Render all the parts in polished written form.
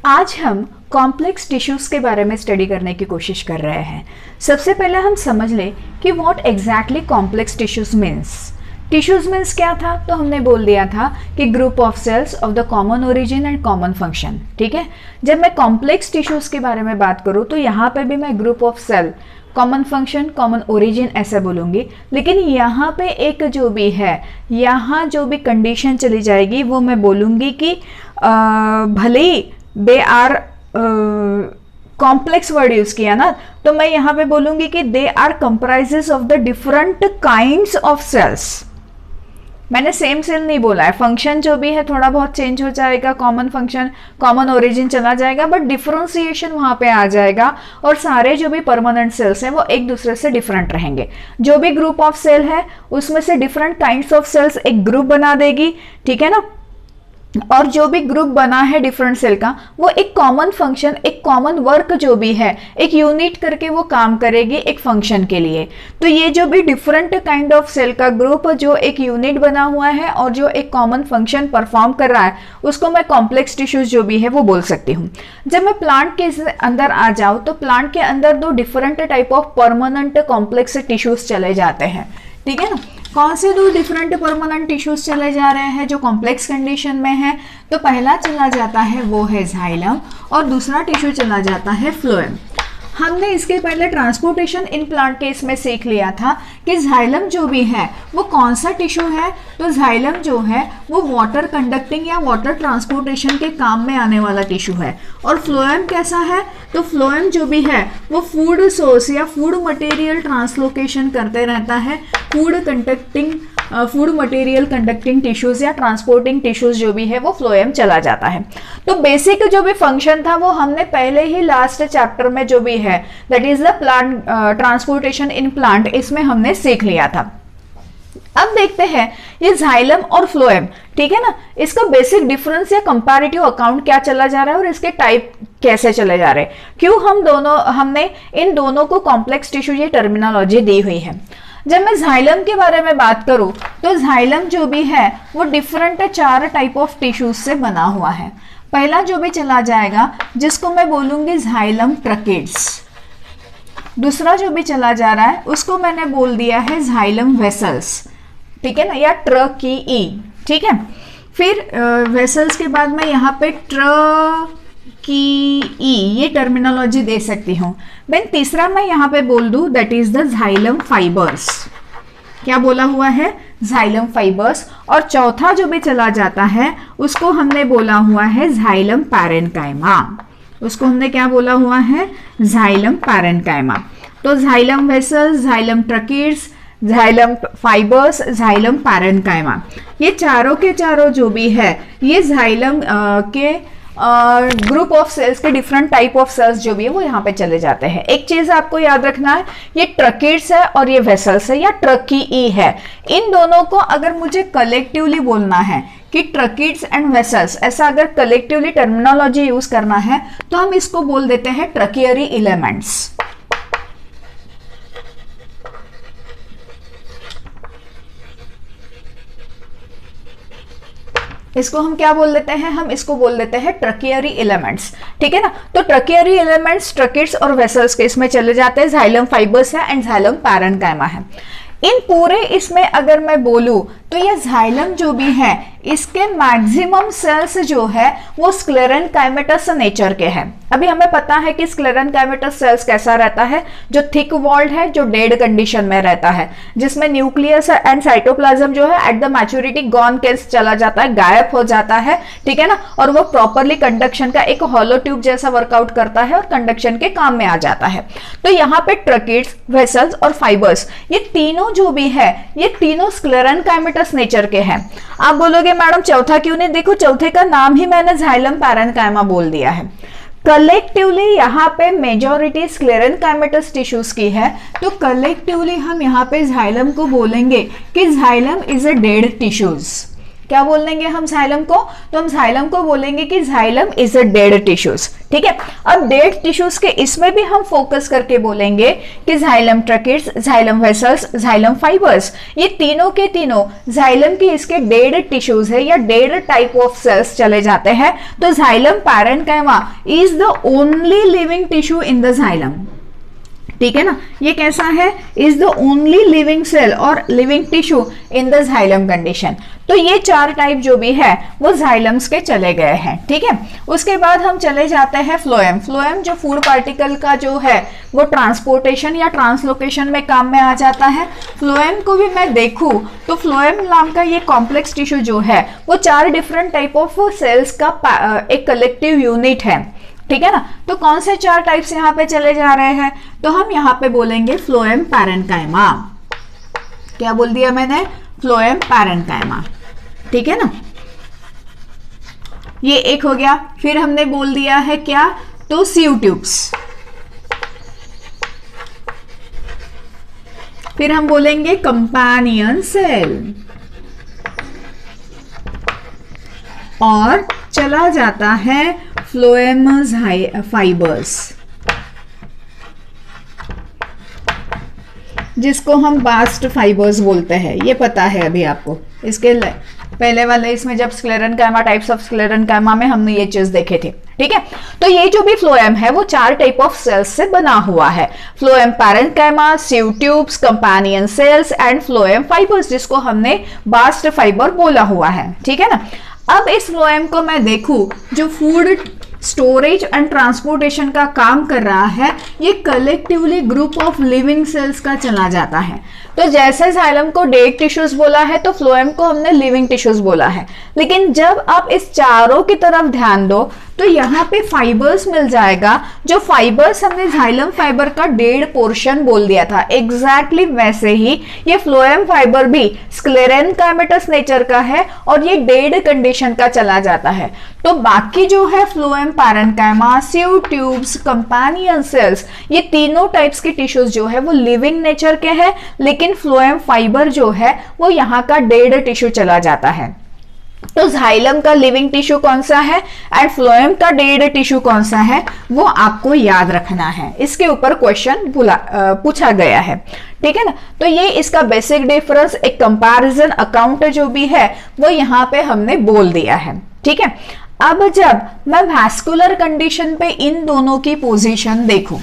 आज हम complex tissues के बारे में स्टडी करने की कोशिश कर रहे हैं। सबसे पहले हम समझ लें कि what exactly complex tissues means. Tissues means क्या था, तो हमने बोल दिया था कि group of cells of the common origin and common function. ठीक है, जब मैं कॉम्प्लेक्स टिश्यूज़ के बारे में बात करूँ तो यहाँ पे भी मैं group of cell, common function, common origin ऐसे बोलूँगी, लेकिन यहाँ पे एक जो भी है, यहाँ जो भी कंडीशन चली जाएगी वो मैं बोलूँगी कि भले ही they are complex word use किया ना, तो मैं यहाँ पे बोलूँगी कि they are comprises of the different kinds of cells. मैंने सेम सेल नहीं बोला है, फंक्शन जो भी है थोड़ा बहुत चेंज हो जाएगा, कॉमन फंक्शन कॉमन ओरिजिन चला जाएगा, बट डिफरेंशिएशन वहाँ पे आ जाएगा और सारे जो भी परमानेंट सेल्स हैं वो एक दूसरे से डिफरेंट रहेंगे। जो भी ग्रुप ऑफ सेल है उसमें से डिफरेंट काइंड्स ऑफ सेल्स एक ग्रुप बना देगी, ठीक है ना, और जो भी ग्रुप बना है डिफरेंट सेल का वो एक कॉमन फंक्शन, एक कॉमन वर्क जो भी है, एक यूनिट करके वो काम करेगी एक फंक्शन के लिए। तो ये जो भी डिफरेंट काइंड ऑफ सेल का ग्रुप जो एक यूनिट बना हुआ है और जो एक कॉमन फंक्शन परफॉर्म कर रहा है उसको मैं कॉम्प्लेक्स टिश्यूज जो भी है वो बोल सकती हूँ। जब मैं प्लांट के अंदर आ जाऊँ तो प्लांट के अंदर दो different type of permanent complex tissues चले जाते हैं, ठीक है ना। कौन से दो डिफरेंट परमानेंट टिश्यूज चले जा रहे हैं जो कॉम्प्लेक्स कंडीशन में है, तो पहला चला जाता है वो है जाइलम और दूसरा टिश्यू चला जाता है फ्लोएम। हमने इसके पहले ट्रांसपोर्टेशन इन प्लांट केस में सीख लिया था कि जाइलम जो भी है वो कौन सा टिश्यू है, तो जाइलम जो है वो वाटर कंडक्टिंग या वाटर ट्रांसपोर्टेशन के काम में आने वाला टिश्यू है। और फ्लोएम कैसा है, तो फ्लोएम जो भी है वो फूड सोर्स या फूड मटेरियल ट्रांसलोकेशन करते रहता है, फूड मटेरियल कंडक्टिंग टिश्यूज या ट्रांसपोर्टिंग टिश्यूज जो भी है वो फ्लोएम चला जाता है। तो बेसिक जो भी फंक्शन था वो हमने पहले ही लास्ट चैप्टर में जो भी है that is the plant transportation in plant, इसमें हमने सीख लिया था। अब देखते हैं ये जाइलम और फ्लोएम, ठीक है ना, इसका बेसिक डिफरेंस या कंपैरेटिव अकाउंट क्या चला जा रहा है और इसके टाइप कैसे चले जा रहे हैं, क्यों हमने इन दोनों को कॉम्प्लेक्स टिश्यू ये टर्मिनोलॉजी दी हुई है। जब मैं जाइलम के बारे में बात करूं तो जाइलम जो भी है वो डिफरेंट 4 टाइप ऑफ टिश्यूज से बना हुआ है। पहला जो भी चला जाएगा जिसको मैं बोलूंगी जाइलम ट्रकीड्स, दूसरा जो भी चला जा रहा है उसको मैंने बोल दिया है जाइलम वेसल्स, ठीक है ना, या ट्रकी, ठीक है। फिर वेसल्स के बाद मैं यहाँ पे ट्रकी ये टर्मिनोलॉजी दे सकती हूँ। देन तीसरा मैं यहाँ पे बोल दूँ that is the xylem fibres, क्या बोला हुआ है, जाइलम फाइबर्स। और चौथा जो भी चला जाता है उसको हमने बोला हुआ है जाइलम पैरेन्काइमा, उसको हमने क्या बोला हुआ है, जाइलम पैरेन्काइमा। तो xylem vessels, xylem tracheids, xylem fibres, xylem parenchyma, ये चारों के चारों जो भी है ये जाइलम के ग्रुप ऑफ सेल्स के डिफरेंट टाइप ऑफ सेल्स जो भी है वो यहाँ पे चले जाते हैं। एक चीज आपको याद रखना है, ये ट्रकीड्स है और ये वेसल्स है या ट्रकी है। इन दोनों को अगर मुझे कलेक्टिवली बोलना है कि ट्रकीड्स एंड वेसल्स, ऐसा अगर कलेक्टिवली टर्मिनोलॉजी यूज करना है तो हम इसको बोल देते हैं ट्रकियरी एलिमेंट्स। इसको हम क्या बोल देते हैं, हम इसको बोल देते हैं ट्रकियरी एलिमेंट्स, ठीक है ना। तो ट्रकियरी एलिमेंट्स ट्रकीड्स और वेसल्स के इसमें चले जाते हैं, जाइलम फाइबर्स है एंड जाइलम पैरेन्काइमा है। इन पूरे इसमें अगर मैं बोलूं तो ये जाइलम जो भी है इसके मैक्सिमम सेल्स जो है वो स्क्लेरेनकाइमेटस नेचर के हैं। अभी हमें पता है कि स्क्लेरेनकाइमेटस सेल्स कैसा रहता है, जो थिक वॉल्ड है, जो डेड कंडीशन में रहता है, जिसमें न्यूक्लियस एंड साइटोप्लाज्म जो है at the maturity gone case चला जाता है, गायब हो जाता है, ठीक है ना, और वो प्रॉपरली कंडक्शन का एक हॉलो ट्यूब जैसा वर्कआउट करता है और कंडक्शन के काम में आ जाता है। तो यहाँ पे ट्रकीड्स, वेसल्स और फाइबर्स ये तीनों जो भी है ये तीनों स्क्लेरेनकाइमेटस नेचर के हैं। आप बोलोगे मैडम चौथा क्यों नहीं, देखो चौथे का नाम ही मैंने जाइलम पैरेन्काइमा बोल दिया है। कलेक्टिवली यहाँ पे मेजॉरिटी स्क्लेरेनकाइमेटस टिश्यूज की है, तो कलेक्टिवली हम यहाँ पे जाइलम को बोलेंगे कि xylem is a dead tissues, क्या बोलेंगे हम जाइलम को? तो हम जाइलम को बोलेंगे कि xylem is a dead tissues. ठीक है, अब डेड टिश्यूज के इसमें भी हम फोकस करके बोलेंगे कि xylem tracheids, xylem vessels, xylem fibres, ये तीनों के तीनों जाइलम की इसके डेड टिश्यूज है या डेड टाइप ऑफ सेल्स चले जाते हैं। तो xylem parenchyma is the only living tissue in the xylem. ठीक है ना, ये कैसा है? Is the only living cell और living tissue in the xylem condition. तो ये चार टाइप जो भी है वो जाइलम्स के चले गए हैं। ठीक है, उसके बाद हम चले जाते हैं फ्लोएम। फ्लोएम जो फूड पार्टिकल का जो है वो ट्रांसपोर्टेशन या ट्रांसलोकेशन में काम में आ जाता है। फ्लोएम को भी मैं देखूं तो फ्लोएम नाम का ये कॉम्प्लेक्स टिश्यू जो है वो चार डिफरेंट टाइप ऑफ सेल्स का एक कलेक्टिव यूनिट है। ठीक है ना, तो कौन से चार टाइप्स यहाँ पे चले जा रहे हैं? तो हम यहाँ पे बोलेंगे फ्लोएम पैरेन्काइमा। क्या बोल दिया मैंने? Phloem parenchyma. ठीक है ना, ये एक हो गया। फिर हमने बोल दिया है क्या? तो सीव ट्यूब्स। फिर हम बोलेंगे कंपेनियन सेल और चला जाता है फ्लोएम फाइबर्स, जिसको हम बास्ट फाइबर्स बोलते हैं। ये पता है अभी आपको, इसके पहले वाले इसमें जब स्क्लेरेन्काइमा, टाइप्स ऑफ स्क्लेरेन्काइमा में हमने ये चीज देखे थे। ठीक है, तो ये जो भी फ्लोएम है वो चार टाइप ऑफ सेल्स से बना हुआ है। Phloem parenchyma, sieve tubes, companion cells and phloem fibres, जिसको हमने बास्ट फाइबर बोला हुआ है। ठीक है ना, अब इस फ्लोएम को मैं देखूं जो फूड स्टोरेज एंड ट्रांसपोर्टेशन का काम कर रहा है, ये collectively group of living cells का चला जाता है। तो जैसे जाइलम को डेड टिश्यूज बोला है तो फ्लोएम को हमने लिविंग टिश्यूज बोला है। लेकिन जब आप इस चारों की तरफ ध्यान दो तो यहाँ पे फाइबर्स मिल जाएगा। जो फाइबर्स हमने जाइलम फाइबर का डेड पोर्शन बोल दिया था, एग्जैक्टली वैसे ही ये फ्लोएम फाइबर भी स्क्लेरेन्काइमेटस नेचर का है और ये डेड कंडीशन का चला जाता है। तो बाकी जो है phloem parenchyma, sieve tubes, companion cells, ये तीनों टाइप्स के टिश्यूज जो है वो लिविंग नेचर के हैं, लेकिन फ्लोएम फाइबर जो है वो यहाँ का डेड टिश्यू चला जाता है। तो जाइलम का लिविंग टिश्यू कौन सा है एंड फ्लोएम का डेड टिश्यू कौन सा है वो आपको याद रखना है। इसके ऊपर क्वेश्चन पूछा गया है। ठीक है ना, तो ये इसका बेसिक डिफरेंस, एक कंपैरिजन अकाउंट जो भी है वो यहाँ पे हमने बोल दिया है। ठीक है, अब जब मैं वैस्कुलर कंडीशन पे इन दोनों की पोजीशन देखूं,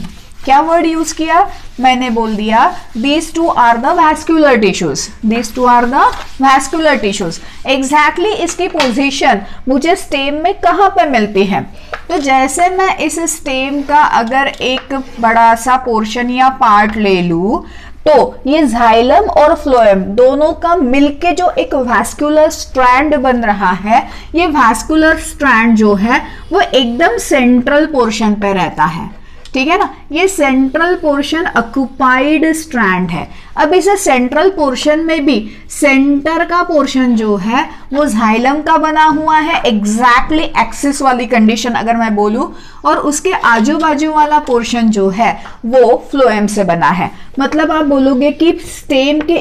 क्या वर्ड यूज किया? मैंने बोल दिया these two are the vascular tissues, these two are the vascular tissues। Exactly इसकी पोजीशन मुझे स्टेम में कहाँ पे मिलती है? तो जैसे मैं इस स्टेम का अगर एक बड़ा सा पोर्शन या पार्ट ले लूं तो ये जाइलम और फ्लोएम दोनों का मिलके जो एक वैस्कुलर स्ट्रैंड बन रहा है, ये वैस्कुलर स्ट्रैंड जो है वो एकदम सेंट्रल पोर्शन पे रहता है। ठीक है ना, ये सेंट्रल पोर्शन ऑक्युपाइड स्ट्रैंड है। अब इस सेंट्रल पोर्शन में भी सेंटर का पोर्शन जो है वो जाइलम का बना हुआ है, एग्जैक्टली एक्सिस वाली कंडीशन अगर मैं बोलूं, और उसके आजू बाजू वाला पोर्शन जो है वो फ्लोएम से बना है। मतलब आप बोलोगे कि स्टेम के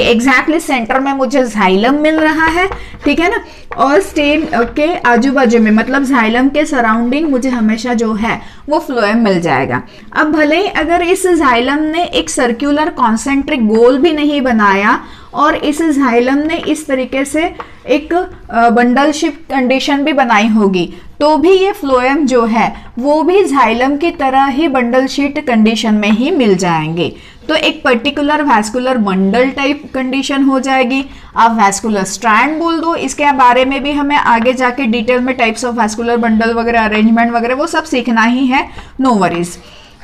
एग्जैक्टली सेंटर में मुझे जाइलम मिल रहा है। ठीक है ना, और स्टेम के आजू बाजू में मतलब जाइलम के सराउंडिंग मुझे हमेशा जो है वो फ्लोएम मिल जाएगा। अब भले ही अगर इस जाइलम ने एक सर्कुलर कॉन्सेंट्रिक गोल भी नहीं बनाया और इस जाइलम ने इस तरीके से एक बंडल शिप कंडीशन भी बनाई होगी, तो भी ये फ्लोएम जो है वो भी जाइलम की तरह ही बंडल शीट कंडीशन में ही मिल जाएंगे। तो एक particular vascular bundle type condition हो जाएगी। आप वैस्कुलर स्ट्रैंड बोल दो, इसके बारे में भी हमें आगे जाके डिटेल में टाइप्स ऑफ वैस्कुलर बंडल वगैरह, अरेंजमेंट वगैरह वो सब सीखना ही है, नो वरीज।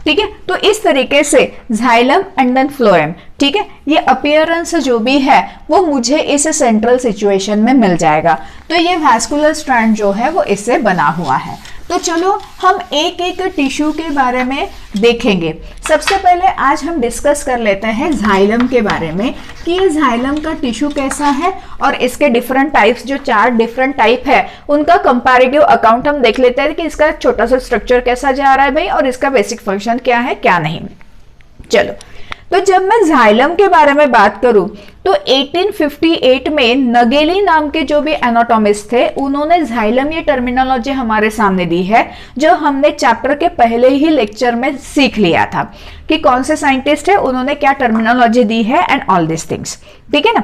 ठीक है, तो इस तरीके से जाइलम एंड देन फ्लोएम, ठीक है, ये अपीयरेंस जो भी है वो मुझे इस सेंट्रल सिचुएशन में मिल जाएगा। तो ये वैस्कुलर स्ट्रैंड जो है वो इससे बना हुआ है। तो चलो हम एक एक टिश्यू के बारे में देखेंगे। सबसे पहले आज हम डिस्कस कर लेते हैं जाइलम के बारे में कि ये जाइलम का टिश्यू कैसा है और इसके डिफरेंट टाइप्स, जो 4 डिफरेंट टाइप है उनका कंपैरेटिव अकाउंट हम देख लेते हैं कि इसका छोटा सा स्ट्रक्चर कैसा जा रहा है भाई, और इसका बेसिक फंक्शन क्या है क्या नहीं। चलो, तो जब मैं जाइलम के बारे में बात करूं तो 1858 में नगेली नाम के जो भी एनाटॉमिस्ट थे उन्होंने जाइलम ये टर्मिनोलॉजी हमारे सामने दी है, जो हमने चैप्टर के पहले ही लेक्चर में सीख लिया था कि कौन से साइंटिस्ट है, उन्होंने क्या टर्मिनोलॉजी दी है एंड ऑल दिस थिंग्स। ठीक है ना।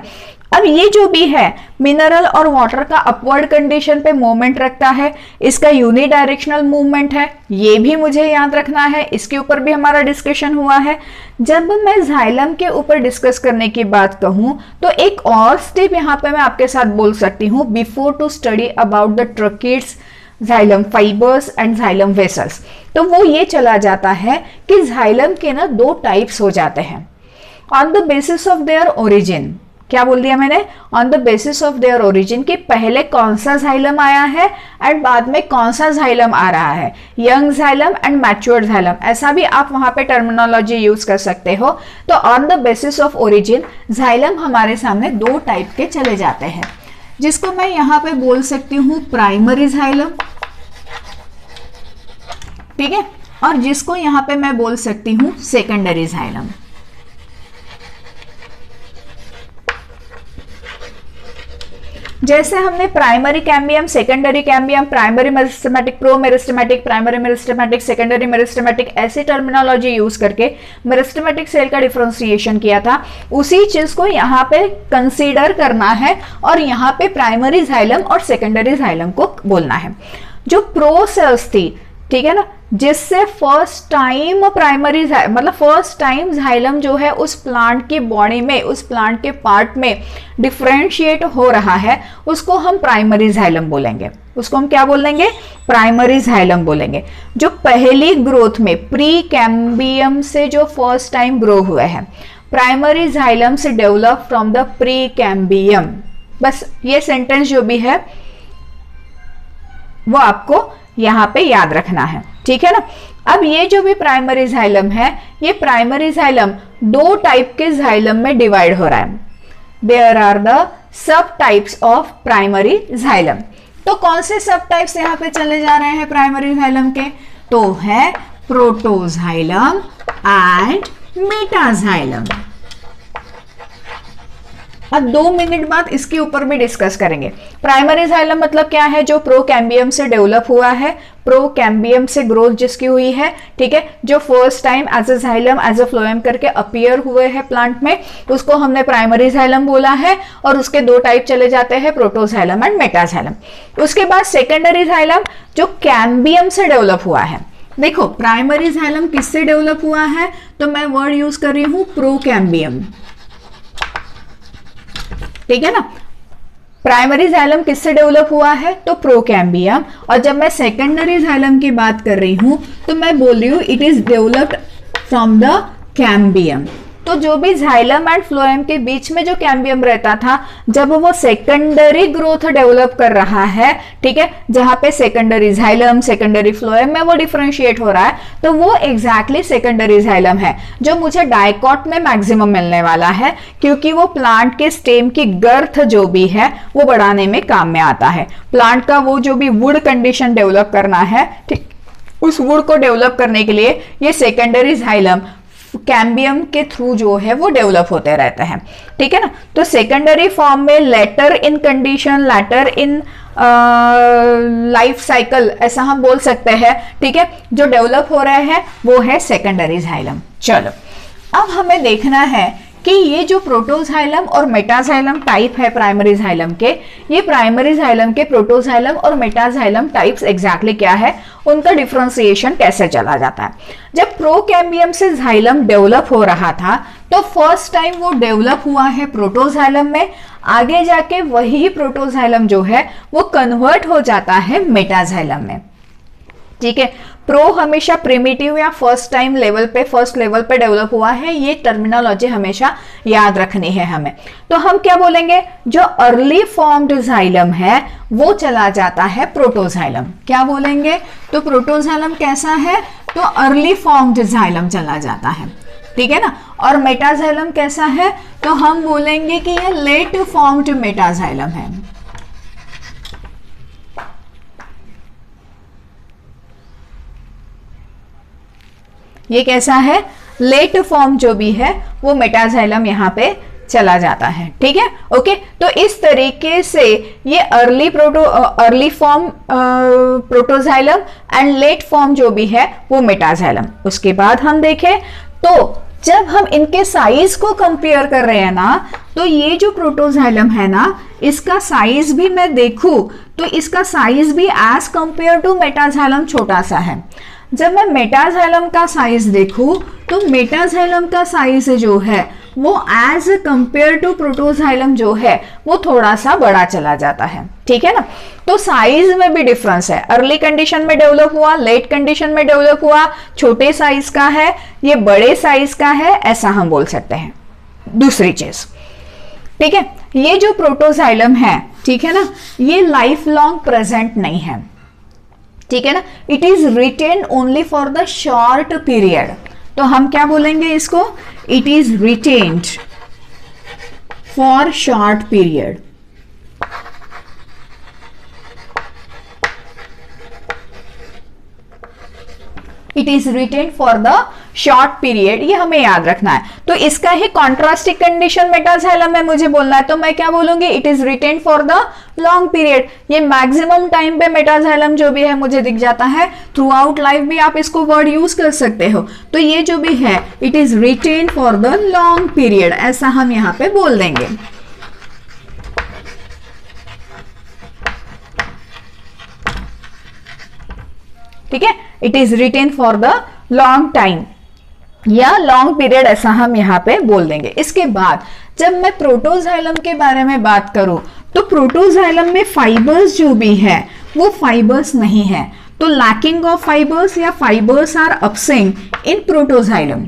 अब ये जो भी है मिनरल और वाटर का अपवर्ड कंडीशन पे मूवमेंट रखता है, इसका यूनिडायरेक्शनल मूवमेंट है, ये भी मुझे याद रखना है, इसके ऊपर भी हमारा डिस्कशन हुआ है। जब मैं जाइलम के ऊपर डिस्कस करने की बात कहूं तो एक और स्टेप यहां पे मैं आपके साथ बोल सकती हूं, before to study about the tracheids, xylem fibres and xylem vessels, तो वो ये चला जाता है कि जाइलम के ना दो टाइप्स हो जाते हैं on the basis of their origin. क्या बोल दिया मैंने? On the basis of their origin, कि पहले कौन सा जाइलम आया है एंड बाद में कौन सा जाइलम आ रहा है, young xylem and matured xylem, ऐसा भी आप वहां पे टर्मिनोलॉजी यूज कर सकते हो। तो on the basis of origin xylem हमारे सामने दो टाइप के चले जाते हैं, जिसको मैं यहां पे बोल सकती हूं प्राइमरी जाइलम, ठीक है, और जिसको यहां पे मैं बोल सकती हूं सेकेंडरी जाइलम। जैसे हमने primary cambium, secondary cambium, primary meristematic, pro meristematic, primary meristematic, secondary meristematic, ऐसी टर्मिनोलॉजी यूज करके मेरिस्टेमेटिक सेल का डिफरेंशिएशन किया था, उसी चीज को यहाँ पे कंसीडर करना है और यहाँ पे प्राइमरी जाइलम और सेकेंडरी जाइलम को बोलना है। जो प्रो सेल्स थी, ठीक है ना, जिससे फर्स्ट टाइम प्राइमरी मतलब फर्स्ट टाइम जाइलम जो है उस प्लांट की बॉडी में, उस प्लांट के पार्ट में डिफरेंशिएट हो रहा है, उसको हम प्राइमरी जाइलम बोलेंगे। उसको हम क्या बोलेंगे? प्राइमरी जाइलम बोलेंगे। जो पहली ग्रोथ में प्री कैम्बियम से जो फर्स्ट टाइम ग्रो हुए हैं, प्राइमरी जाइलम से develop from the pre cambium. बस ये सेंटेंस जो भी है वो आपको यहां पे याद रखना है, ठीक है ना। अब ये जो भी प्राइमरी जाइलम है, ये प्राइमरी जाइलम दो टाइप के जाइलम में डिवाइड हो रहा है। There are the sub types of primary xylem. तो कौन से सब टाइप्स यहां पे चले जा रहे हैं प्राइमरी जाइलम के? तो है प्रोटोजाइलम एंड मेटाजाइलम। अब 2 मिनट बाद इसके ऊपर भी डिस्कस करेंगे। प्राइमरी जाइलम मतलब क्या है? जो प्रो कैम्बियम से डेवलप हुआ है, प्रो कैम्बियम से ग्रोथ जिसकी हुई है, ठीक है, जो first time as a xylem, as a phloem करके अपीयर हुए हैं प्लांट में, उसको हमने प्राइमरी जाइलम बोला है। और उसके दो टाइप चले जाते हैं, प्रोटोजाइलम एंड मेटाजाइलम। उसके बाद सेकेंडरी जाइलम जो कैम्बियम से डेवलप हुआ है। देखो प्राइमरी जाइलम किससे डेवलप हुआ है? तो मैं वर्ड यूज कर रही हूं प्रो कैम्बियम, ठीक है ना। प्राइमरी जाइलम किससे डेवलप हुआ है? तो प्रोकैम्बियम। और जब मैं सेकेंडरी जाइलम की बात कर रही हूं तो मैं बोल रही हूं it is developed from the cambium. तो जो भी जाइलम एंड फ्लोएम के बीच में जो कैम्बियम रहता था, जब वो सेकेंडरी ग्रोथ डेवलप कर रहा है, ठीक है, जहां पे सेकेंडरी जाइलम, सेकेंडरी फ्लोएम में वो डिफरेंशिएट हो रहा है, तो वो एग्जैक्टली सेकेंडरी जाइलम है, जो मुझे डाइकॉट में मैक्सिमम मिलने वाला है, क्योंकि वो प्लांट के स्टेम की गर्थ जो भी है वो बढ़ाने में काम में आता है। प्लांट का वो जो भी वुड कंडीशन डेवलप करना है, ठीक, उस वुड को डेवलप करने के लिए ये सेकेंडरी जाइलम कैम्बियम के थ्रू जो है वो डेवलप होते रहते हैं, ठीक है ना। तो सेकेंडरी फॉर्म में later in condition, later in life cycle, ऐसा हम बोल सकते हैं, ठीक है, जो डेवलप हो रहे हैं वो है सेकेंडरी जाइलम। चलो अब हमें देखना है कि ये जो प्रोटोजाइलम और मेटाजाइलम टाइप है प्राइमरी जाइलम के, ये प्राइमरी जाइलम के प्रोटोजाइलम और मेटाजाइलम टाइप्स एग्जैक्टली क्या है, उनका डिफरेंशिएशन कैसे चला जाता है। जब प्रोकैम्बियम से जाइलम डेवलप हो रहा था तो फर्स्ट टाइम वो डेवलप हुआ है प्रोटोजाइलम में, आगे जाके वही प्रोटोजाइलम जो है वो कन्वर्ट हो जाता है मेटाजाइलम में, ठीक है। प्रो हमेशा प्रिमिटिव या फर्स्ट टाइम लेवल पे, फर्स्ट लेवल पे डेवलप हुआ है, ये टर्मिनोलॉजी हमेशा याद रखनी है हमें। तो हम क्या बोलेंगे? जो अर्ली फॉर्म्ड जाइलम है वो चला जाता है प्रोटोजाइलम। क्या बोलेंगे? तो प्रोटोजाइलम कैसा है? तो अर्ली फॉर्म्ड जाइलम चला जाता है, ठीक है ना। और मेटाजाइलम कैसा है? तो हम बोलेंगे कि ये लेट फॉर्म्ड मेटाजाइलम है। ये कैसा है? लेट फॉर्म जो भी है वो मेटाजाइलम यहाँ पे चला जाता है। ठीक है, ओके। तो इस तरीके से ये early form protoxylem and let form जो भी है वो मेटाजाइलम। उसके बाद हम देखें तो जब हम इनके साइज को कंपेयर कर रहे हैं ना, तो ये जो प्रोटोजाइलम है ना, इसका साइज भी मैं देखूं तो इसका साइज भी एज कंपेयर टू मेटाजाइलम छोटा सा है। जब मैं मेटाजाइलम का साइज देखूं तो मेटाजाइलम का साइज जो है वो एज कंपेयर टू प्रोटोजाइलम जो है वो थोड़ा सा बड़ा चला जाता है। ठीक है ना, तो साइज में भी डिफरेंस है। अर्ली कंडीशन में डेवलप हुआ, लेट कंडीशन में डेवलप हुआ, छोटे साइज का है, ये बड़े साइज का है, ऐसा हम बोल सकते हैं। दूसरी चीज, ठीक है, ये जो प्रोटोजाइलम है, ठीक है ना, ये लाइफ लॉन्ग प्रेजेंट नहीं है। ठीक है ना, it is retain only for the short period. तो हम क्या बोलेंगे इसको, it is retained for short period. It is retain for the short period, ये हमें याद रखना है। तो इसका ही कॉन्ट्रास्टिक कंडीशन मेटाजाइलम में मुझे बोलना है, तो मैं क्या बोलूंगी, it is retain for the long period. ये मैक्सिमम टाइम पे मेटाजाइलम जो भी है मुझे दिख जाता है। थ्रू आउट लाइफ भी आप इसको वर्ड यूज कर सकते हो। तो ये जो भी है it is retain for the long period, ऐसा हम यहां पे बोल देंगे। ठीक है, it is retain for the long time या लॉन्ग पीरियड, ऐसा हम यहां पे बोल देंगे। इसके बाद जब मैं प्रोटोजाइलम के बारे में बात करूं तो प्रोटोजाइलम में फाइबर्स जो भी है वो फाइबर्स नहीं है। तो लैकिंग ऑफ फाइबर्स या fibres are absent in protoxylem.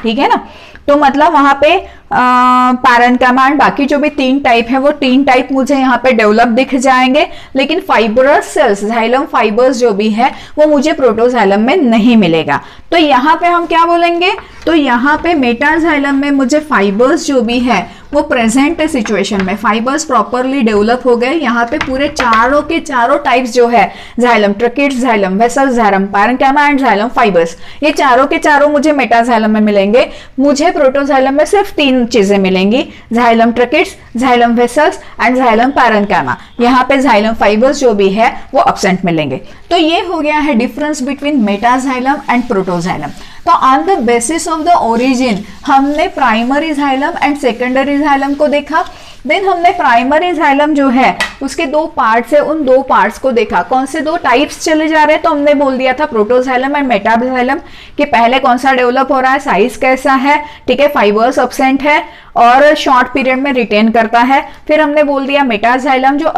ठीक है ना, तो मतलब वहां पे पैरेन्काइमा एंड बाकी जो भी 3 टाइप है वो 3 टाइप मुझे यहाँ पे डेवलप दिख जाएंगे, लेकिन फाइबरस सेल्स, जाइलम फाइबर्स जो भी है वो मुझे प्रोटोजाइलम में नहीं मिलेगा। तो यहाँ पे हम क्या बोलेंगे, तो यहाँ पे मेटाजाइलम में मुझे फाइबर्स जो भी है वो प्रेजेंट सिचुएशन में फाइबर्स प्रॉपरली डेवलप हो गए। यहाँ पे पूरे चारों के चारों टाइप्स जो है, xylem, tracheids, xylem vessels, xylem parenchyma and xylem fibres, ये चारों के चारों मुझे मेटाजाइलम में मिलेंगे। मुझे प्रोटोजाइलम में सिर्फ 3 चीजें मिलेंगी, xylem tracheids, xylem vessels and xylem parenchyma. यहाँ पे जाइलम फाइबर्स जो भी है वो एब्सेंट मिलेंगे। तो ये हो गया है difference between metaxylem and protoxylem. तो on the basis of the origin हमने primary xylem and secondary xylem को देखा। देन हमने प्राइमरी जाइलम जो है उसके 2 पार्ट्स है, उन 2 पार्ट्स को देखा। कौन से 2 टाइप्स चले जा रहे हैं, तो हमने बोल दिया था प्रोटोजाइलम एंड मेटाजाइलम कि पहले कौन सा डेवलप हो रहा है, साइज कैसा है, ठीक है, फाइबर्स एब्सेंट है और शॉर्ट पीरियड में रिटेन करता है। फिर हमने बोल दिया मेटाजाइलम जो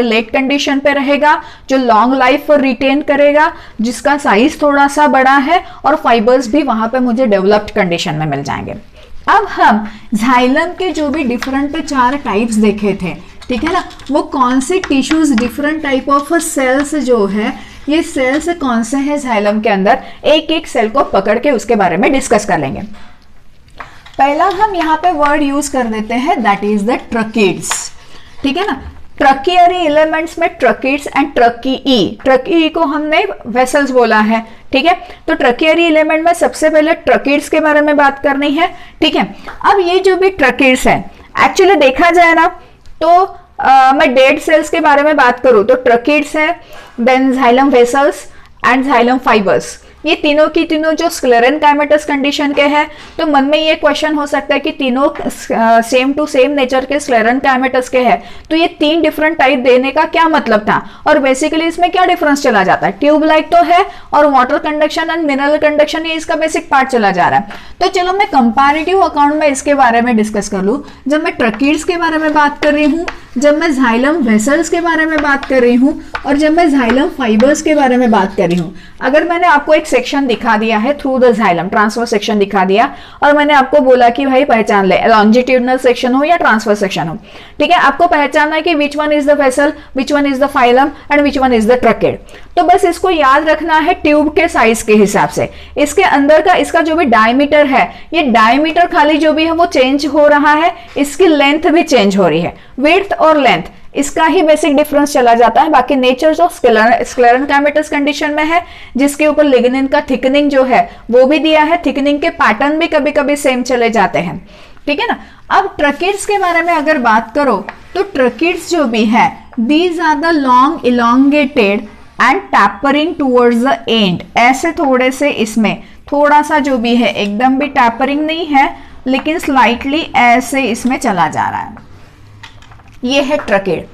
लेट कंडीशन पे रहेगा, जो लॉन्ग लाइफ रिटेन करेगा, जिसका साइज थोड़ा सा बड़ा है और फाइबर्स भी वहां पे मुझे डेवलप्ड कंडीशन में मिल जाएंगे। अब हम जाइलम के जो भी डिफरेंट 4 टाइप्स देखे थे, ठीक है ना, वो कौन से tissues, different type of cells जो है, ये सेल्स कौन से हैं जाइलम के अंदर, एक एक सेल को पकड़ के उसके बारे में डिस्कस कर लेंगे। पहला हम यहाँ पे वर्ड यूज कर देते हैं, दैट इज द ट्रकीड्स। ठीक है ना, ट्रकियरी एलिमेंट्स में ट्रकीड्स एंड ट्रकी। ट्रकी को हमने वेसल्स बोला है। ठीक है, तो ट्रकियरी एलिमेंट में सबसे पहले ट्रकीड्स के बारे में बात करनी है। ठीक है, अब ये जो भी ट्रकीड्स है, एक्चुअली देखा जाए ना तो मैं डेड सेल्स के बारे में बात करूं तो ट्रकीड्स है, then xylem vessels and xylem fibres, ये तीनों की तीनों जो स्क्लेरेनकाइमेटस कंडीशन के हैं। तो मन में ये क्वेश्चन हो सकता है कि तीनों सेम टू सेम नेचर के स्क्लेरेनकाइमेटस के हैं, तो ये 3 डिफरेंट टाइप देने का क्या मतलब था, और बेसिकली इसमें क्या डिफरेंस चला जाता है, ट्यूब लाइक तो है और water conduction and mineral conduction, ये इसका बेसिक पार्ट चला जा रहा है। तो चलो मैं कंपैरेटिव अकाउंट में इसके बारे में डिस्कस कर लूं। जब मैं ट्रकीड्स के बारे में बात कर रही हूँ, जब मैं जाइलम वेसल्स के बारे में बात कर रही हूँ और जब मैं जाइलम फाइबर्स के बारे में बात कर रही हूँ, अगर मैंने आपको एक सेक्शन दिखा दिया है through the xylem, transfer section दिखा दिया और मैंने आपको बोला कि भाई पहचान ले, लॉन्जिट्यूडनल सेक्शन हो या ट्रांसफर सेक्शन हो, ठीक है, आपको पहचानना है कि which one is the vessel, which one is the phylum and which one is the tracheid. तो बस इसको याद रखना है ट्यूब के साइज के हिसाब से। इसके अंदर का इसका जो भी डायमीटर है, ये डायमीटर खाली जो भी है वो चेंज हो रहा है, इसकी लेंथ भी चेंज हो रही है, विड्थ और लेंथ इसका ही बेसिक डिफरेंस चला जाता है। बाकी नेचर जो स्क्लेरेनकाइमेटस कंडीशन में है, जिसके ऊपर लिग्निन का थिकनिंग जो है वो भी दिया है, थिकनिंग के पैटर्न भी कभी कभी सेम चले जाते हैं। ठीक है ना। अब ट्रकीड्स के बारे में अगर बात करो तो ट्रकीड्स जो भी है, these are the long elongated and tapering towards the end, ऐसे थोड़े से इसमें थोड़ा सा जो भी है, एकदम भी टैपरिंग नहीं है लेकिन स्लाइटली ऐसे इसमें चला जा रहा है, ये है ट्रकीड,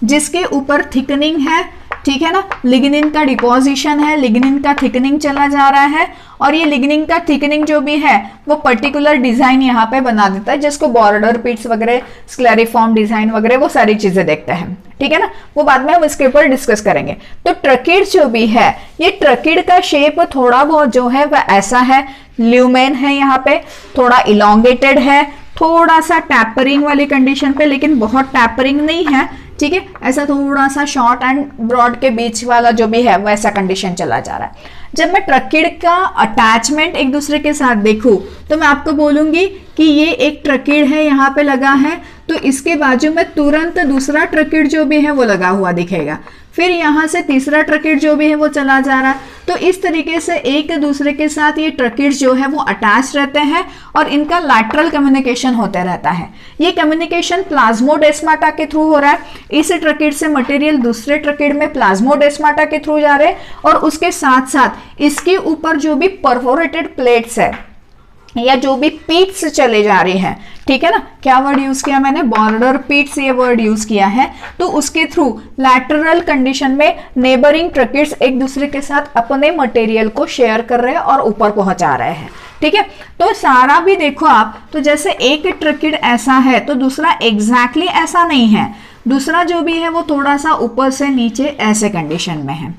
जिसके ऊपर थिकनिंग है, ठीक है ना, लिग्निन का डिपोजिशन है, लिग्निन का थिकनिंग चला जा रहा है, और ये लिग्निन का थिकनिंग जो भी है वो पर्टिकुलर डिजाइन यहाँ पे बना देता है, जिसको बॉर्डर पिट्स वगैरह, स्क्लेरिफॉर्म डिजाइन वगैरह, वो सारी चीजें देखते हैं, ठीक है ना, वो बाद में हम इसके ऊपर डिस्कस करेंगे। तो ट्रकीड जो भी है, ये ट्रकीड का शेप थोड़ा बहुत जो है वह ऐसा है, ल्यूमेन है, यहाँ पे थोड़ा इलोंगेटेड है, थोड़ा सा टैपरिंग वाली कंडीशन पे, लेकिन बहुत टैपरिंग नहीं है, ठीक है, ऐसा थोड़ा सा शॉर्ट एंड ब्रॉड के बीच वाला जो भी है वैसा कंडीशन चला जा रहा है। जब मैं ट्रकीड का अटैचमेंट एक दूसरे के साथ देखूं तो मैं आपको बोलूंगी कि ये एक ट्रकीड है, यहाँ पे लगा है, तो इसके बाजू में तुरंत दूसरा ट्रकीड जो भी है वो लगा हुआ दिखेगा, फिर यहाँ से तीसरा ट्रकीड जो भी है वो चला जा रहा है। तो इस तरीके से एक दूसरे के साथ ये ट्रकीड जो है वो अटैच रहते हैं और इनका लैटरल कम्युनिकेशन होते रहता है। ये कम्युनिकेशन प्लाज्मोडेस्माटा के थ्रू हो रहा है, इस ट्रकीड से मटेरियल दूसरे ट्रकीड में प्लाज्मोडेस्माटा के थ्रू जा रहे हैं, और उसके साथ साथ इसके ऊपर जो भी परफोरेटेड प्लेट्स है या जो भी पीट्स चले जा रही हैं, ठीक है ना, क्या वर्ड यूज किया मैंने, बॉर्डर पीट्स ये वर्ड यूज किया है, तो उसके थ्रू लैटरल कंडीशन में नेबरिंग ट्रकीड्स एक दूसरे के साथ अपने मटेरियल को शेयर कर रहे हैं और ऊपर पहुंचा रहे हैं, ठीक है। तो सारा भी देखो आप, तो जैसे एक ट्रकीड ऐसा है तो दूसरा एग्जैक्टली ऐसा नहीं है, दूसरा जो भी है वो थोड़ा सा ऊपर से नीचे ऐसे कंडीशन में है,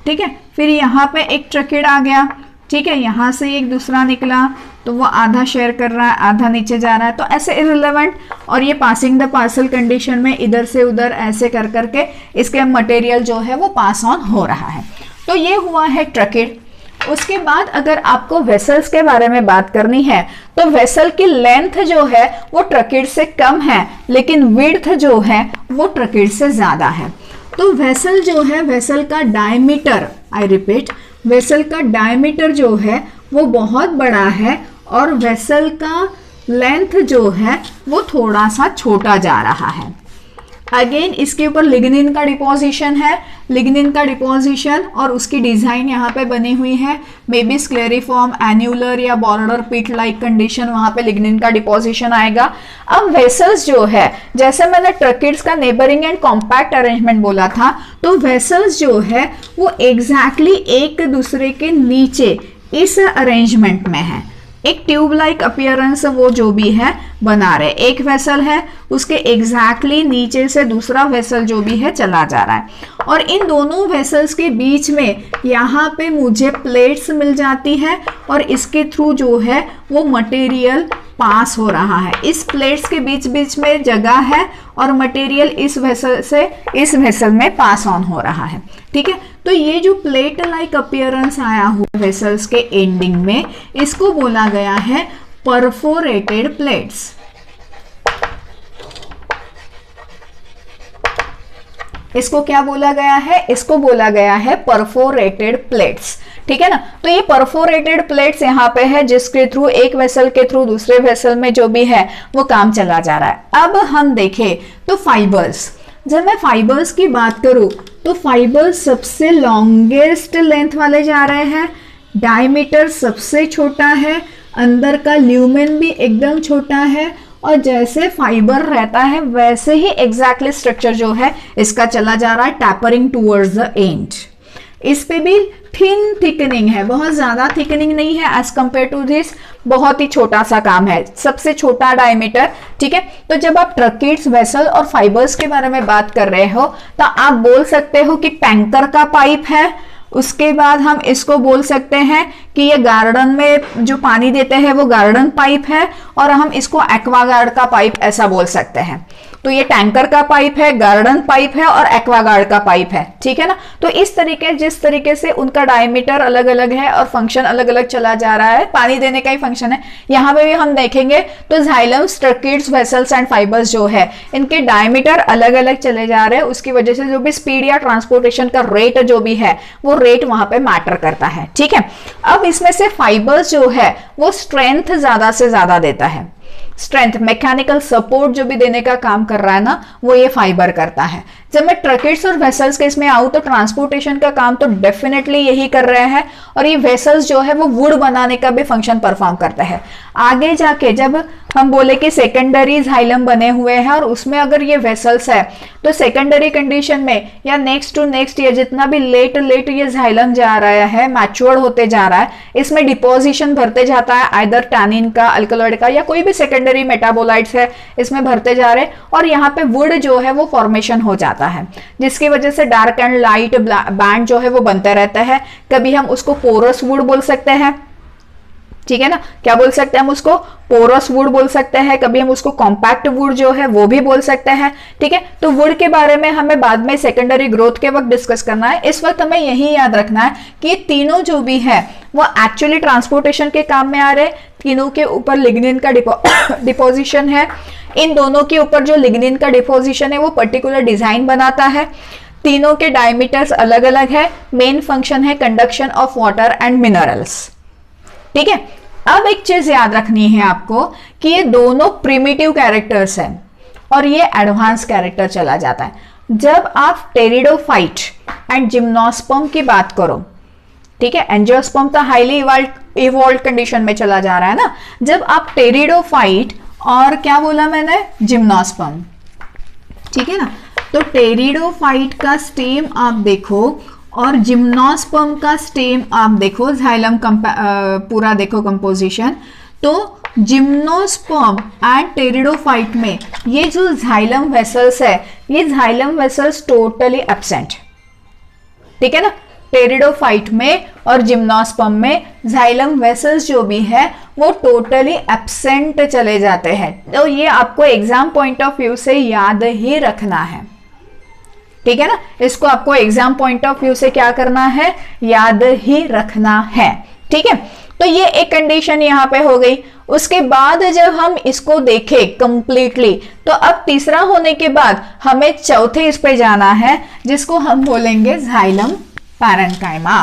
ठीक है। फिर यहाँ पे एक ट्रकीड आ गया, ठीक है, यहाँ से एक दूसरा निकला तो वो आधा शेयर कर रहा है, आधा नीचे जा रहा है, तो ऐसे इररिलेवेंट, और ये पासिंग द पार्सल कंडीशन में इधर से उधर ऐसे कर करके इसके मटेरियल जो है वो पास ऑन हो रहा है। तो ये हुआ है ट्रकीड। उसके बाद अगर आपको वेसल्स के बारे में बात करनी है तो वेसल की लेंथ जो है वो ट्रकीड से कम है, लेकिन विड्थ जो है वो ट्रकीड से ज्यादा है। तो वेसल जो है, वेसल का डायमीटर, आई रिपीट, वेसल का डायमीटर जो है वो बहुत बड़ा है और वेसल का लेंथ जो है वो थोड़ा सा छोटा जा रहा है। अगेन इसके ऊपर लिग्निन का डिपोजिशन है, लिग्निन का डिपोजिशन और उसकी डिजाइन यहाँ पे बनी हुई है, मे बी स्क्लेरिफॉर्म, एन्यूलर या बॉर्डर पिट लाइक कंडीशन, वहां पे लिग्निन का डिपोजिशन आएगा। अब वेसल्स जो है, जैसे मैंने ट्रकीड्स का नेबरिंग एंड कॉम्पैक्ट अरेंजमेंट बोला था, तो वेसल्स जो है वो एग्जैक्टली एक दूसरे के नीचे इस अरेंजमेंट में है, एक ट्यूब लाइक अपीयरेंस वो जो भी है बना रहे। एक वेसल है, उसके एग्जैक्टली नीचे से दूसरा वेसल जो भी है चला जा रहा है, और इन दोनों वेसल्स के बीच में यहाँ पे मुझे प्लेट्स मिल जाती है और इसके थ्रू जो है वो मटेरियल पास हो रहा है। इस प्लेट्स के बीच बीच में जगह है और मटेरियल इस वेसल से इस वेसल में पास ऑन हो रहा है, ठीक है। तो ये जो प्लेट लाइक अपीयरेंस आया हुआ वेसल्स के एंडिंग में, इसको बोला गया है परफोरेटेड प्लेट्स। इसको क्या बोला गया है, इसको बोला गया है परफोरेटेड प्लेट्स, ठीक है ना। तो ये परफोरेटेड प्लेट्स यहाँ पे है जिसके थ्रू एक वेसल के थ्रू दूसरे वेसल में जो भी है वो काम चला जा रहा है। अब हम देखें तो फाइबर्स, जब मैं फाइबर्स की बात करूं तो फाइबर्स सबसे लॉन्गेस्ट लेंथ वाले जा रहे हैं, डायमीटर सबसे छोटा है, अंदर का ल्यूमेन भी एकदम छोटा है, और जैसे फाइबर रहता है वैसे ही एग्जैक्टली स्ट्रक्चर जो है इसका चला जा रहा है, टैपरिंग टूवर्ड्स द एंड। इस पे भी थिन थिकनिंग है, बहुत ज्यादा थिकनिंग नहीं है एज कंपेयर टू दिस, बहुत ही छोटा सा काम है, सबसे छोटा डायमीटर, ठीक है। तो जब आप ट्रकीड्स, वेसल और फाइबर्स के बारे में बात कर रहे हो तो आप बोल सकते हो कि टैंकर का पाइप है, उसके बाद हम इसको बोल सकते हैं कि ये गार्डन में जो पानी देते हैं वो गार्डन पाइप है, और हम इसको एक्वागार्ड का पाइप ऐसा बोल सकते हैं। तो ये टैंकर का पाइप है, गार्डन पाइप है और एक्वागार्ड का पाइप है, ठीक है ना। तो इस तरीके, जिस तरीके से उनका डायमीटर अलग अलग है और फंक्शन अलग अलग चला जा रहा है, पानी देने का ही फंक्शन है, यहाँ पे भी हम देखेंगे तो जाइलम्स, ट्रकीड्स, वेसल्स एंड फाइबर्स जो है इनके डायमीटर अलग अलग चले जा रहे हैं, उसकी वजह से जो भी स्पीड या ट्रांसपोर्टेशन का रेट जो भी है वो रेट वहां पे मैटर करता है, ठीक है। अब इसमें से फाइबर्स जो है वो स्ट्रेंथ ज्यादा से ज्यादा देता है, स्ट्रेंथ, मैकेनिकल सपोर्ट जो भी देने का काम कर रहा है ना, वो ये फाइबर करता है। जब मैं ट्रकेट्स और वेसल्स के इसमें आऊं तो ट्रांसपोर्टेशन का काम तो डेफिनेटली यही कर रहे हैं, और ये वेसल्स जो है वो वुड बनाने का भी फंक्शन परफॉर्म करता है। आगे जाके जब हम बोले कि सेकेंडरी जाइलम बने हुए हैं और उसमें अगर ये वेसल्स है, तो सेकेंडरी कंडीशन में या नेक्स्ट टू नेक्स्ट ईयर जितना भी लेट ये जाइलम जा रहा है, मैच्योर होते जा रहा है, इसमें डिपोजिशन भरते जाता है, आइदर टैनिन का, अल्कलॉइड का, या कोई भी सेकेंडरी मेटाबोलाइट्स है इसमें भरते जा रहे, और यहाँ पे वुड जो है वो फॉर्मेशन हो जाता है, जिसकी वजह से डार्क एंड लाइट बैंड जो है वो बनते रहता है। कभी हम उसको पोरस वुड बोल सकते हैं, ठीक है ना, क्या बोल सकते हैं हम उसको, पोरस वुड बोल सकते हैं, कभी हम उसको कॉम्पैक्ट वुड जो है वो भी बोल सकते हैं, ठीक है। तो वुड के बारे में हमें बाद में सेकेंडरी ग्रोथ के वक्त डिस्कस करना है। इस वक्त हमें यही याद रखना है कि तीनों जो भी है वो एक्चुअली ट्रांसपोर्टेशन के काम में आ रहे, तीनों के ऊपर लिग्निन का डिपोजिशन है, इन दोनों के ऊपर जो लिग्निन का डिपोजिशन है वो पर्टिकुलर डिजाइन बनाता है, तीनों के डायमीटर्स अलग अलग है, मेन फंक्शन है conduction of water and minerals, ठीक है। अब एक चीज याद रखनी है आपको कि ये दोनों प्रिमिटिव कैरेक्टर्स हैं और ये एडवांस कैरेक्टर चला जाता है। जब आप टेरिडोफाइट एंड जिम्नोस्पर्म की बात करो, ठीक है, एंजियोस्पर्म तो हाईली इवॉल्व कंडीशन में चला जा रहा है ना, जब आप टेरिडोफाइट और क्या बोला मैंने, जिम्नोस्पर्म, ठीक है ना, तो टेरिडोफाइट का स्टेम आप देखो और जिम्नोस्पर्म का स्टेम आप देखो, जाइलम पूरा देखो कंपोजिशन, तो जिम्नोस्पर्म एंड टेरिडोफाइट में ये जो जाइलम वेसल्स है, ये जाइलम वेसल्स टोटली एब्सेंट, ठीक है ना। टेरिडोफाइट में और जिम्नोस्पर्म में जाइलम वेसल्स जो भी है वो टोटली एब्सेंट चले जाते हैं। तो ये आपको एग्जाम पॉइंट ऑफ व्यू से याद ही रखना है, ठीक है ना, इसको आपको एग्जाम पॉइंट ऑफ व्यू से क्या करना है, याद ही रखना है, ठीक है। तो ये एक कंडीशन यहाँ पे हो गई। उसके बाद जब हम इसको देखें कंप्लीटली, तो अब तीसरा होने के बाद हमें चौथे इस पे जाना है, जिसको हम बोलेंगे जाइलम पैरेन्काइमा।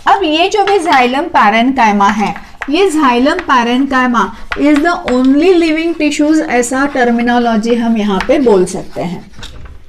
अब ये जो भी जाइलम पैरेन्काइमा है, ये xylem parenchyma is the only living tissues, ऐसा टर्मिनोलॉजी हम यहाँ पे बोल सकते हैं,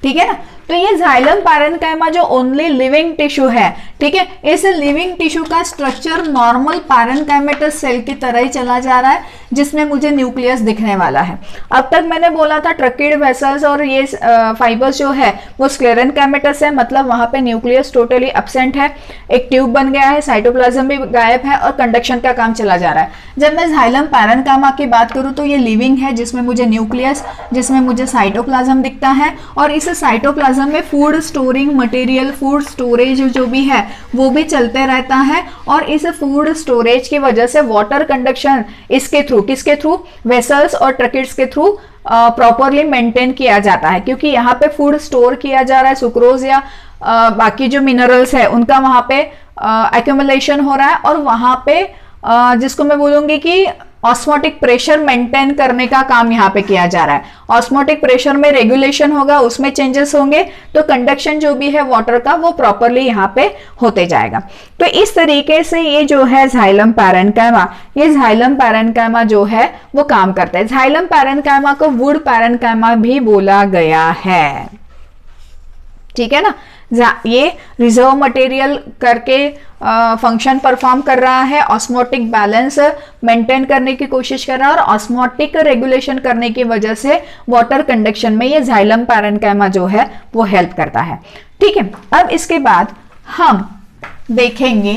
ठीक है ना। तो ये जाइलम पैरेन्काइमा जो ओनली लिविंग टिश्यू है, ठीक है, इस लिविंग टिश्यू का स्ट्रक्चर नॉर्मल पैरेन्काइमेटस सेल की तरह ही चला जा रहा है, जिसमें मुझे न्यूक्लियस दिखने वाला है। अब तक मैंने बोला था ट्रकीड वेसल्स और ये फाइबर्स जो है वो स्क्लेरेन्काइमेटस है, मतलब वहां पे न्यूक्लियस टोटली एब्सेंट है, एक ट्यूब बन गया है, साइटोप्लाज्म भी गायब है और कंडक्शन का काम चला जा रहा है। जब मैं जाइलम पैरेन्काइमा की बात करूं तो ये लिविंग है, जिसमें मुझे न्यूक्लियस, जिसमें मुझे साइटोप्लाज्म दिखता है, और इस साइटोप्लाज्म में food storing material, food storage जो भी है वो भी चलते रहता है, और इस फूड स्टोरेज की वजह से वाटर कंडक्शन इसके थ्रू, किसके थ्रू, वेसल्स और ट्रकिड्स के थ्रू प्रॉपरली मेंटेन किया जाता है, क्योंकि यहाँ पे फूड स्टोर किया जा रहा है, सुक्रोज या बाकी जो मिनरल्स है उनका वहां पे एक्यूमुलेशन हो रहा है, और वहां पे जिसको मैं बोलूंगी कि ऑस्मोटिक प्रेशर मेंटेन करने का काम यहाँ पे किया जा रहा है। ऑस्मोटिक प्रेशर में रेगुलेशन होगा, उसमें चेंजेस होंगे, तो कंडक्शन जो भी है वाटर का वो प्रॉपरली यहाँ पे होते जाएगा। तो इस तरीके से ये जो है जाइलम पैरेन्काइमा, ये जाइलम पैरेन्काइमा जो है वो काम करता है। जाइलम पैरेन्काइमा को वुड पैरेन्काइमा भी बोला गया है, ठीक है ना। ये रिजर्व मटेरियल करके फंक्शन परफॉर्म कर रहा है, ऑस्मोटिक बैलेंस मेंटेन करने की कोशिश कर रहा है, और ऑस्मोटिक रेगुलेशन करने की वजह से वाटर कंडक्शन में ये जाइलम पैरेन्काइमा जो है वो हेल्प करता है, ठीक है। अब इसके बाद हम देखेंगे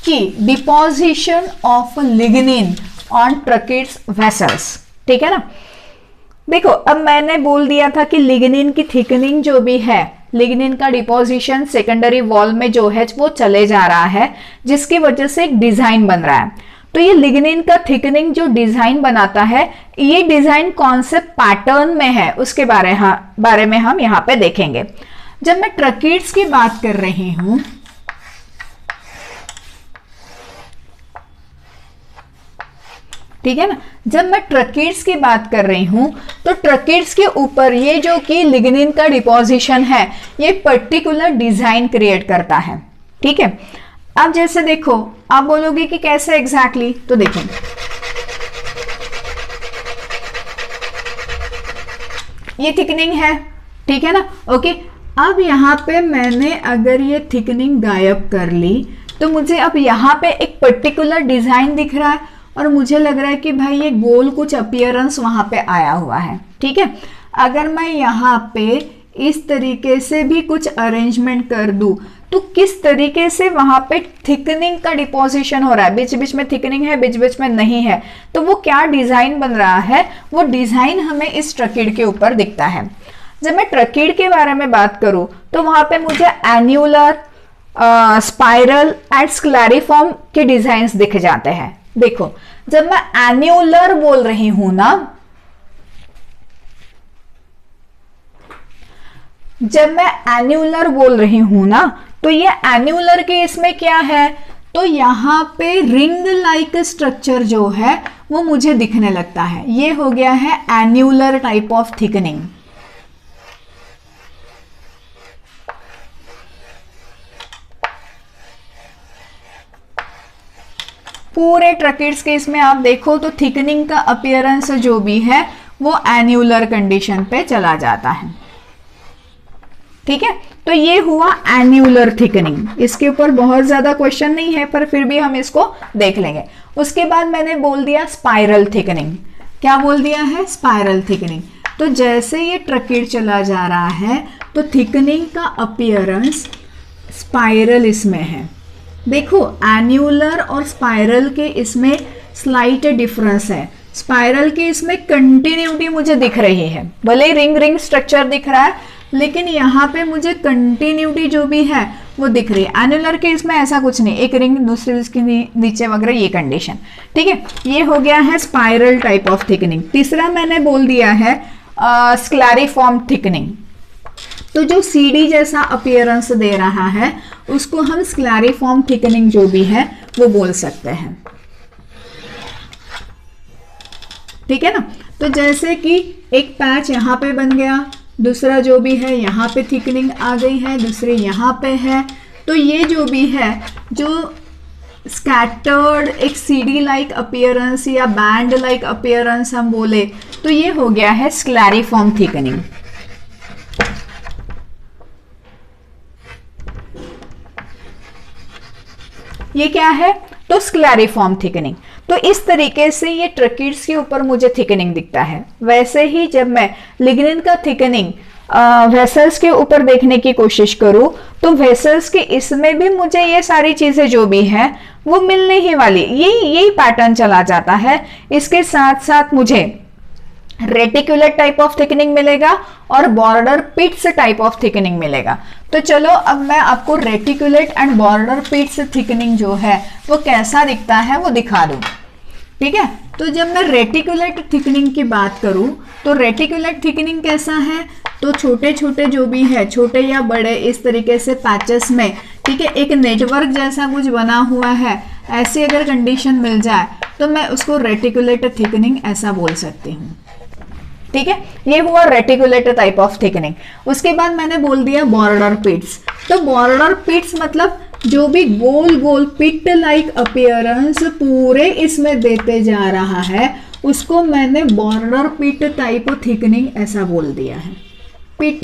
कि deposition of lignin on tracheids vessels, ठीक है ना। देखो, अब मैंने बोल दिया था कि लिग्निन की थिकनिंग जो भी है, लिग्निन का डिपोजिशन सेकेंडरी वॉल में जो है वो चले जा रहा है, जिसकी वजह से एक डिजाइन बन रहा है। तो ये लिग्निन का थिकनिंग जो डिजाइन बनाता है, ये डिजाइन कौन से पैटर्न में है उसके बारे में हम यहाँ पे देखेंगे। जब मैं ट्रकीड्स की बात कर रही हूं, ठीक है ना, जब मैं ट्रकीड्स की बात कर रही हूं तो ट्रकीड्स के ऊपर ये जो कि लिग्निन का डिपोजिशन है, ये पर्टिकुलर डिजाइन क्रिएट करता है, ठीक है। अब जैसे देखो, आप बोलोगे कि कैसे एग्जैक्टली, तो देखें ये थिकनिंग है, ठीक है ना, ओके। अब यहाँ पे मैंने अगर ये थिकनिंग गायब कर ली तो मुझे अब यहाँ पे एक पर्टिकुलर डिजाइन दिख रहा है और मुझे लग रहा है कि भाई ये गोल कुछ अपीयरेंस वहां पे आया हुआ है, ठीक है। अगर मैं यहाँ पे इस तरीके से भी कुछ अरेंजमेंट कर दूं तो किस तरीके से वहां पे थिकनिंग का डिपोजिशन हो रहा है, बीच बीच में थिकनिंग है, बीच बीच में नहीं है, तो वो क्या डिजाइन बन रहा है, वो डिजाइन हमें इस ट्रकीड के ऊपर दिखता है। जब मैं ट्रकीड के बारे में बात करूं तो वहां पे मुझे एन्युलर, स्पाइरल एंड स्क्लेरिफॉर्म के डिजाइन दिख जाते हैं। देखो जब मैं एन्युलर बोल रही हूं ना, जब मैं एन्युलर बोल रही हूं ना, तो ये एन्युलर के इसमें क्या है, तो यहां पे रिंग लाइक स्ट्रक्चर जो है वो मुझे दिखने लगता है। ये हो गया है एन्युलर टाइप ऑफ थिकनिंग। पूरे ट्रकीड्स के इसमें आप देखो तो थिकनिंग का अपीयरेंस जो भी है वो एन्युलर कंडीशन पे चला जाता है, ठीक है। तो ये हुआ एन्युलर थिकनिंग। इसके ऊपर बहुत ज्यादा क्वेश्चन नहीं है पर फिर भी हम इसको देख लेंगे। उसके बाद मैंने बोल दिया स्पाइरल थिकनिंग। क्या बोल दिया है, स्पाइरल थिकनिंग। तो जैसे ये ट्रकीड चला जा रहा है तो थिकनिंग का अपीयरेंस स्पाइरल इसमें है। देखो एन्युलर और स्पाइरल के इसमें स्लाइट डिफरेंस है। स्पाइरल के इसमें कंटिन्यूटी मुझे दिख रही है, भले ही रिंग रिंग स्ट्रक्चर दिख रहा है लेकिन यहाँ पे मुझे कंटिन्यूटी जो भी है वो दिख रही है। एन्युलर के इसमें ऐसा कुछ नहीं, एक रिंग दूसरी उसके नीचे वगैरह, ये कंडीशन, ठीक है। ये हो गया है स्पाइरल टाइप ऑफ थिकनिंग। तीसरा मैंने बोल दिया है स्क्लेरिफॉर्म थिकनिंग। तो जो सीडी जैसा अपीयरेंस दे रहा है उसको हम स्क्लेरिफॉर्म थिकनिंग जो भी है वो बोल सकते हैं, ठीक है ना। तो जैसे कि एक पैच यहाँ पे बन गया, दूसरा जो भी है यहाँ पे थिकनिंग आ गई है, दूसरी यहाँ पे है, तो ये जो भी है जो स्कैटर्ड एक सीडी लाइक अपीयरेंस या बैंड लाइक अपीयरेंस हम बोले तो ये हो गया है स्क्लेरिफॉर्म थिकनिंग। ये क्या है, तो स्क्लेरिफॉर्म थिकनिंग। तो इस तरीके से ये ट्रकीड्स के ऊपर मुझे थिकनिंग दिखता है। वैसे ही जब मैं लिग्निन का थिकनिंग वेसल्स के ऊपर देखने की कोशिश करूं तो वेसल्स के इसमें भी मुझे ये सारी चीजें जो भी है वो मिलने ही वाली, यही पैटर्न चला जाता है। इसके साथ साथ मुझे रेटिकुलर टाइप ऑफ थिकनिंग मिलेगा और बॉर्डर पिट्स टाइप ऑफ थिकनिंग मिलेगा। तो चलो अब मैं आपको रेटिकुलेट एंड बॉर्डर पिट्स थिकनिंग जो है वो कैसा दिखता है वो दिखा दूं, ठीक है। तो जब मैं रेटिकुलेट थिकनिंग की बात करूं तो रेटिकुलेट थिकनिंग कैसा है, तो छोटे छोटे जो भी है, छोटे या बड़े, इस तरीके से पैचेस में, ठीक है, एक नेटवर्क जैसा कुछ बना हुआ है, ऐसी अगर कंडीशन मिल जाए तो मैं उसको रेटिकुलेट थिकनिंग ऐसा बोल सकती हूँ, ठीक है। ये हुआ रेटिकुलेटर टाइप ऑफ थिकनिंग। उसके बाद मैंने बोल दिया बॉर्डर पिट्स। तो बॉर्डर पिट्स मतलब जो भी गोल गोल पिट लाइक अपीयरेंस पूरे इसमें देते जा रहा है उसको मैंने बॉर्डर पिट टाइप थिकनिंग ऐसा बोल दिया है, पिट,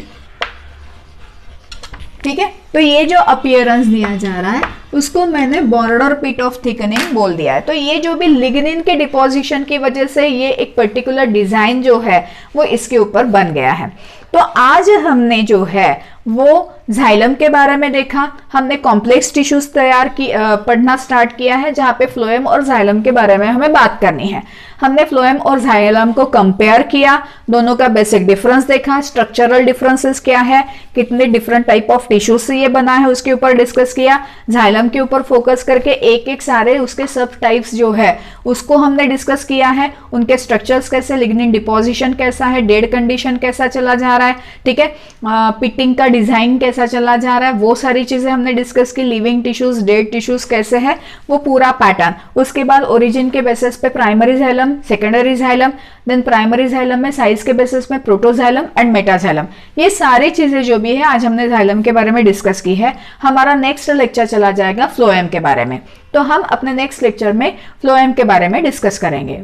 ठीक है। तो ये जो अपीयरेंस दिया जा रहा है उसको मैंने बॉर्डर पिट ऑफ थिकनिंग बोल दिया है। तो ये जो भी लिग्निन के डिपोजिशन की वजह से ये एक पर्टिकुलर डिजाइन जो है वो इसके ऊपर बन गया है। तो आज हमने जो है वो जाइलम के बारे में देखा, हमने कॉम्प्लेक्स टिश्यूज पढ़ना स्टार्ट किया है जहाँ पे फ्लोएम और जाइलम के बारे में हमें बात करनी है। हमने फ्लोएम और जाइलम को कंपेयर किया, दोनों का बेसिक डिफरेंस देखा, स्ट्रक्चरल डिफरेंसेस क्या है, कितने डिफरेंट टाइप ऑफ टिश्यूज से ये बना है उसके ऊपर डिस्कस किया। जाइलम के ऊपर फोकस करके एक एक सारे उसके सब टाइप्स जो है उसको हमने डिस्कस किया है, उनके स्ट्रक्चर्स कैसे, लिग्निन डिपोजिशन कैसा है, डेड कंडीशन कैसा चला जा रहा रहा है, ठीक है, पिटिंग का डिजाइन कैसा चला जा रहा है, वो सारी चीजें हमने डिस्कस की, लिविंग टिश्यूज, डेड टिश्यूज कैसे है, वो पूरा पैटर्न। उसके बाद ओरिजिन के बेसिस पे primary xylem, secondary xylem, then primary xylem में साइज के बेसिस में प्रोटोजाइलम एंड मेटाजाइलम। ये सारी चीजें जो भी है आज हमने जाइलम के बारे में डिस्कस की है। हमारा नेक्स्ट लेक्चर चला जाएगा फ्लोएम के बारे में, तो हम अपने नेक्स्ट लेक्चर में फ्लोएम के बारे में डिस्कस करेंगे।